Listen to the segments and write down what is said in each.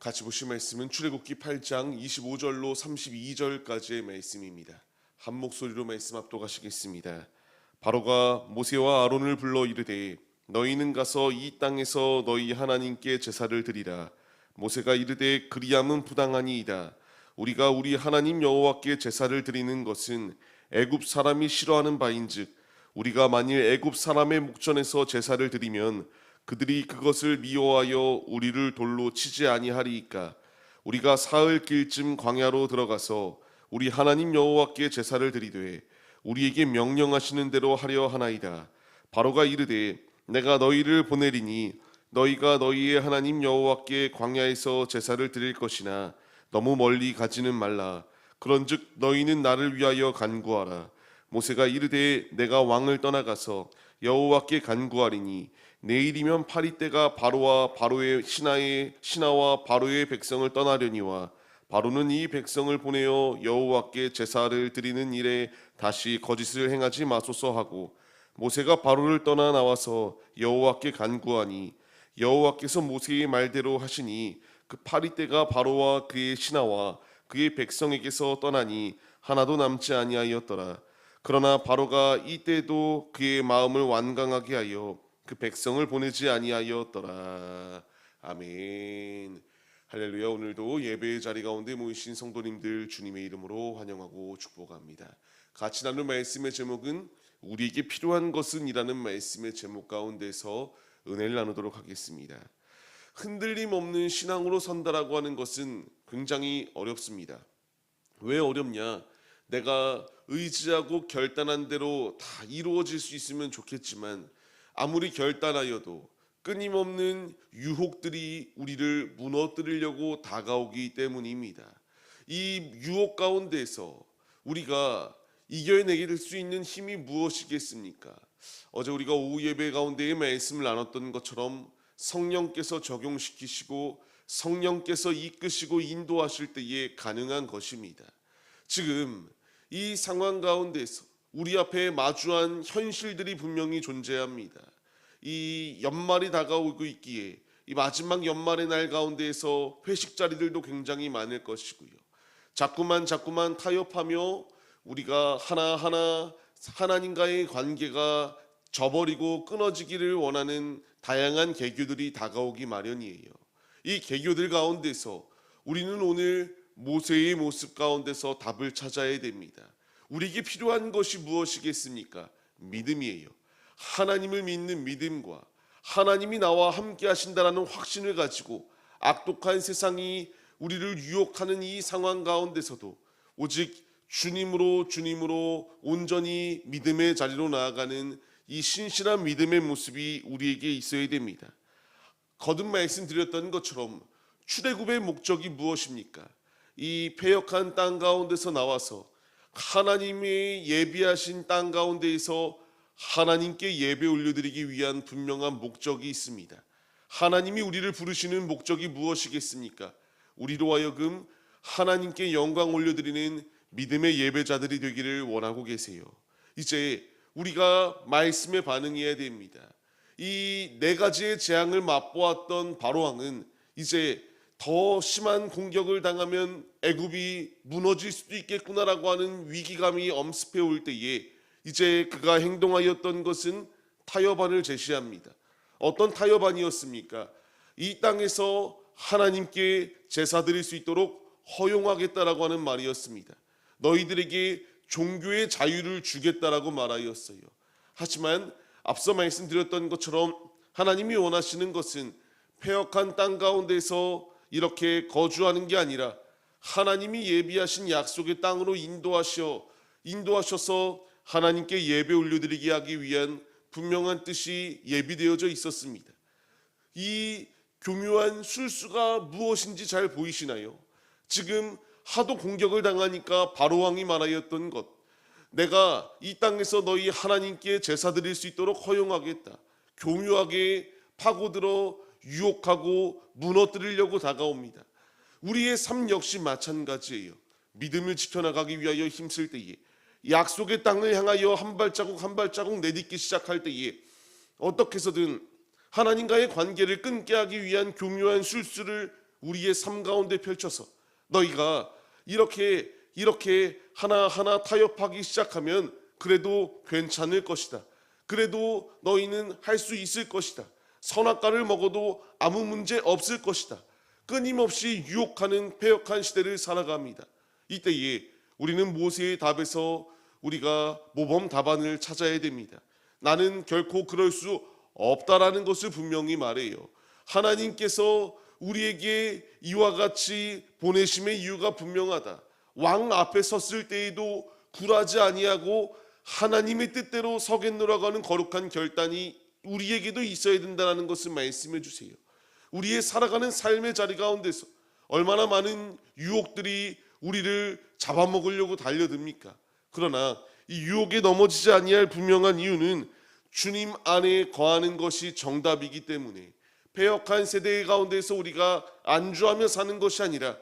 같이 보실 말씀은 출애굽기 8장 25절로 32절까지의 말씀입니다. 한 목소리로 말씀 합독하시겠습니다. 바로가 모세와 아론을 불러 이르되 너희는 가서 이 땅에서 너희 하나님께 제사를 드리라. 모세가 이르되 그리함은 부당하니이다. 우리가 우리 하나님 여호와께 제사를 드리는 것은 애굽 사람이 싫어하는 바인즉 우리가 만일 애굽 사람의 목전에서 제사를 드리면 그들이 그것을 미워하여 우리를 돌로 치지 아니하리이까. 우리가 사흘 길쯤 광야로 들어가서 우리 하나님 여호와께 제사를 드리되 우리에게 명령하시는 대로 하려 하나이다. 바로가 이르되 내가 너희를 보내리니 너희가 너희의 하나님 여호와께 광야에서 제사를 드릴 것이나 너무 멀리 가지는 말라. 그런즉 너희는 나를 위하여 간구하라. 모세가 이르되 내가 왕을 떠나가서 여호와께 간구하리니 내일이면 파리떼가 바로와 바로의 신하와 바로의 백성을 떠나려니와 바로는 이 백성을 보내어 여호와께 제사를 드리는 일에 다시 거짓을 행하지 마소서 하고 모세가 바로를 떠나 나와서 여호와께 간구하니 여호와께서 모세의 말대로 하시니 그 파리떼가 바로와 그의 신하와 그의 백성에게서 떠나니 하나도 남지 아니하였더라. 그러나 바로가 이때도 그의 마음을 완강하게 하여 그 백성을 보내지 아니하였더라. 아멘. 할렐루야. 오늘도 예배의 자리 가운데 모이신 성도님들 주님의 이름으로 환영하고 축복합니다. 같이 나눌 말씀의 제목은 우리에게 필요한 것은 이라는 말씀의 제목 가운데서 은혜를 나누도록 하겠습니다. 흔들림 없는 신앙으로 선다라고 하는 것은 굉장히 어렵습니다. 왜 어렵냐? 내가 의지하고 결단한 대로 다 이루어질 수 있으면 좋겠지만 아무리 결단하여도 끊임없는 유혹들이 우리를 무너뜨리려고 다가오기 때문입니다. 이 유혹 가운데서 우리가 이겨내길 수 있는 힘이 무엇이겠습니까? 어제 우리가 오후 예배 가운데의 말씀을 나눴던 것처럼 성령께서 적용시키시고 성령께서 이끄시고 인도하실 때에 가능한 것입니다. 지금 이 상황 가운데서 우리 앞에 마주한 현실들이 분명히 존재합니다. 이 연말이 다가오고 있기에 이 마지막 연말의 날 가운데에서 회식 자리들도 굉장히 많을 것이고요. 자꾸만 타협하며 우리가 하나하나 하나님과의 관계가 저버리고 끊어지기를 원하는 다양한 계교들이 다가오기 마련이에요. 이 계교들 가운데서 우리는 오늘 모세의 모습 가운데서 답을 찾아야 됩니다. 우리에게 필요한 것이 무엇이겠습니까? 믿음이에요. 하나님을 믿는 믿음과 하나님이 나와 함께 하신다라는 확신을 가지고 악독한 세상이 우리를 유혹하는 이 상황 가운데서도 오직 주님으로 온전히 믿음의 자리로 나아가는 이 신실한 믿음의 모습이 우리에게 있어야 됩니다. 거듭 말씀드렸던 것처럼 출애굽의 목적이 무엇입니까? 이 패역한 땅 가운데서 나와서 하나님의 예비하신 땅 가운데에서 하나님께 예배 올려드리기 위한 분명한 목적이 있습니다. 하나님이 우리를 부르시는 목적이 무엇이겠습니까? 우리로 하여금 하나님께 영광 올려드리는 믿음의 예배자들이 되기를 원하고 계세요. 이제 우리가 말씀에 반응해야 됩니다. 이 네 가지의 재앙을 맛보았던 바로왕은 이제 더 심한 공격을 당하면 애굽이 무너질 수도 있겠구나라고 하는 위기감이 엄습해 올 때에 이제 그가 행동하였던 것은 타협안을 제시합니다. 어떤 타협안이었습니까? 이 땅에서 하나님께 제사 드릴 수 있도록 허용하겠다라고 하는 말이었습니다. 너희들에게 종교의 자유를 주겠다라고 말하였어요. 하지만 앞서 말씀드렸던 것처럼 하나님이 원하시는 것은 패역한 땅 가운데서 이렇게 거주하는 게 아니라 하나님이 예비하신 약속의 땅으로 인도하셔서 하나님께 예배 올려드리게 하기 위한 분명한 뜻이 예비되어져 있었습니다. 이 교묘한 술수가 무엇인지 잘 보이시나요? 지금 하도 공격을 당하니까 바로왕이 말하였던 것, 내가 이 땅에서 너희 하나님께 제사 드릴 수 있도록 허용하겠다. 교묘하게 파고들어 유혹하고 무너뜨리려고 다가옵니다. 우리의 삶 역시 마찬가지예요. 믿음을 지켜나가기 위하여 힘쓸 때에, 약속의 땅을 향하여 한 발자국 내딛기 시작할 때에 어떻게 해서든 하나님과의 관계를 끊게 하기 위한 교묘한 술수를 우리의 삶 가운데 펼쳐서 너희가 이렇게 하나하나 타협하기 시작하면 그래도 괜찮을 것이다. 그래도 너희는 할 수 있을 것이다. 선악과를 먹어도 아무 문제 없을 것이다. 끊임없이 유혹하는 패역한 시대를 살아갑니다. 이때에 우리는 모세의 답에서 우리가 모범 답안을 찾아야 됩니다. 나는 결코 그럴 수 없다라는 것을 분명히 말해요. 하나님께서 우리에게 이와 같이 보내심의 이유가 분명하다. 왕 앞에 섰을 때에도 굴하지 아니하고 하나님의 뜻대로 서겠노라고 하는 거룩한 결단이 우리에게도 있어야 된다는 것을 말씀해 주세요. 우리의 살아가는 삶의 자리 가운데서 얼마나 많은 유혹들이 우리를 잡아먹으려고 달려듭니까? 그러나 이 유혹에 넘어지지 아니할 분명한 이유는 주님 안에 거하는 것이 정답이기 때문에 패역한 세대 가운데서 우리가 안주하며 사는 것이 아니라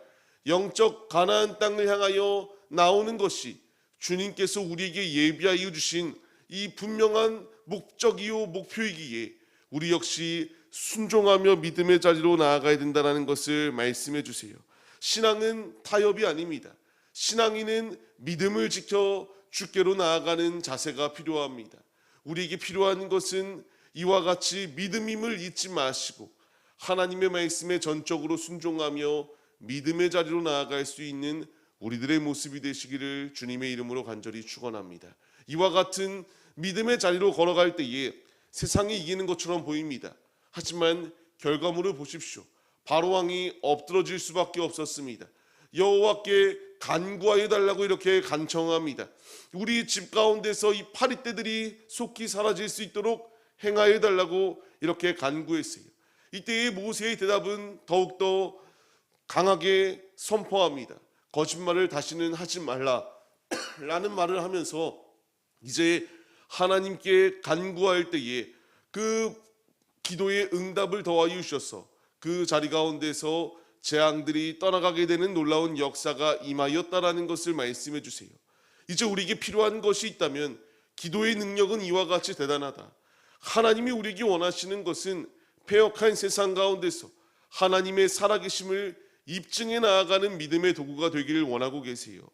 영적 가나안 땅을 향하여 나오는 것이 주님께서 우리에게 예비하여 주신 이 분명한 목적이요 목표이기에 우리 역시 순종하며 믿음의 자리로 나아가야 된다는 것을 말씀해 주세요. 신앙은 타협이 아닙니다. 신앙인은 믿음을 지켜 주께로 나아가는 자세가 필요합니다. 우리에게 필요한 것은 이와 같이 믿음임을 잊지 마시고 하나님의 말씀에 전적으로 순종하며 믿음의 자리로 나아갈 수 있는 우리들의 모습이 되시기를 주님의 이름으로 간절히 축원합니다. 이와 같은 믿음의 자리로 걸어갈 때에 세상이 이기는 것처럼 보입니다. 하지만 결과물을 보십시오. 바로 왕이 엎드러질 수밖에 없었습니다. 여호와께 간구하여 달라고 이렇게 간청합니다. 우리 집 가운데서 이 파리떼들이 속히 사라질 수 있도록 행하여 달라고 이렇게 간구했어요. 이때의 모세의 대답은 더욱더 강하게 선포합니다. 거짓말을 다시는 하지 말라 라는 말을 하면서 이제 하나님께 간구할 때에 그 기도의 응답을 더하여 주셔서 그 자리 가운데서 재앙들이 떠나가게 되는 놀라운 역사가 임하였다라는 것을 말씀해 주세요. 이제 우리에게 필요한 것이 있다면 기도의 능력은 이와 같이 대단하다. 하나님이 우리에게 원하시는 것은 패역한 세상 가운데서 하나님의 살아계심을 입증해 나아가는 믿음의 도구가 되기를 원하고 계세요.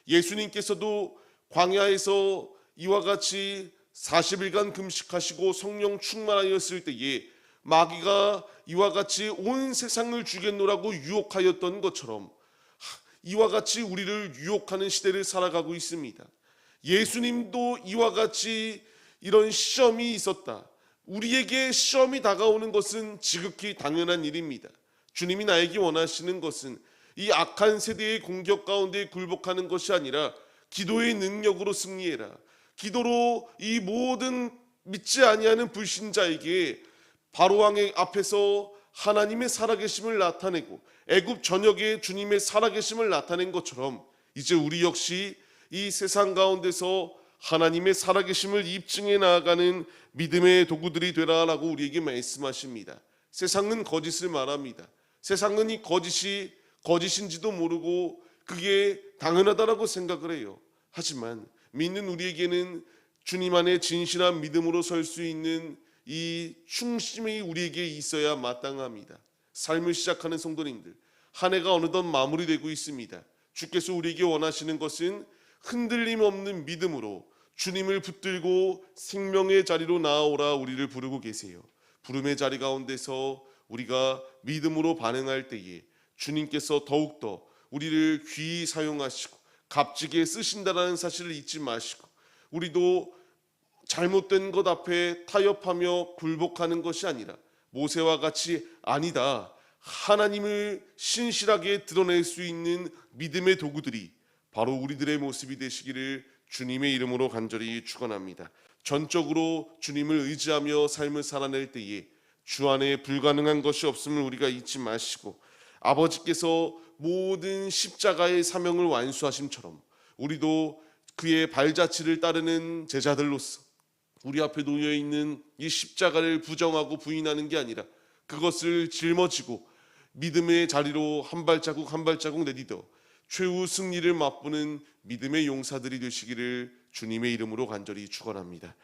예수님께서도 광야에서 이와 같이 40일간 금식하시고 성령 충만하였을 때에 마귀가 이와 같이 온 세상을 주겠노라고 유혹하였던 것처럼 이와 같이 우리를 유혹하는 시대를 살아가고 있습니다. 예수님도 이와 같이 이런 시험이 있었다. 우리에게 시험이 다가오는 것은 지극히 당연한 일입니다. 주님이 나에게 원하시는 것은 이 악한 세대의 공격 가운데 굴복하는 것이 아니라 기도의 능력으로 승리해라. 기도로 이 모든 믿지 아니하는 불신자에게 바로왕의 앞에서 하나님의 살아계심을 나타내고 애굽 전역에 주님의 살아계심을 나타낸 것처럼 이제 우리 역시 이 세상 가운데서 하나님의 살아계심을 입증해 나아가는 믿음의 도구들이 되라라고 우리에게 말씀하십니다. 세상은 거짓을 말합니다. 세상은 이 거짓이 거짓인지도 모르고 그게 당연하다라고 생각을 해요. 하지만 믿는 우리에게는 주님 안에 진실한 믿음으로 설 수 있는 이 충심이 우리에게 있어야 마땅합니다. 삶을 시작하는 성도님들, 한 해가 어느덧 마무리되고 있습니다. 주께서 우리에게 원하시는 것은 흔들림 없는 믿음으로 주님을 붙들고 생명의 자리로 나아오라 우리를 부르고 계세요. 부름의 자리 가운데서 우리가 믿음으로 반응할 때에 주님께서 더욱더 우리를 귀히 사용하시고 값지게 쓰신다는 사실을 잊지 마시고 우리도 잘못된 것 앞에 타협하며 굴복하는 것이 아니라 모세와 같이 아니다. 하나님을 신실하게 드러낼 수 있는 믿음의 도구들이 바로 우리들의 모습이 되시기를 주님의 이름으로 간절히 축원합니다. 전적으로 주님을 의지하며 삶을 살아낼 때에 주 안에 불가능한 것이 없음을 우리가 잊지 마시고 아버지께서 모든 십자가의 사명을 완수하심처럼 우리도 그의 발자취를 따르는 제자들로서 우리 앞에 놓여 있는 이 십자가를 부정하고 부인하는 게 아니라 그것을 짊어지고 믿음의 자리로 한 발자국 한 발자국 내디뎌 최후 승리를 맛보는 믿음의 용사들이 되시기를 주님의 이름으로 간절히 축원합니다.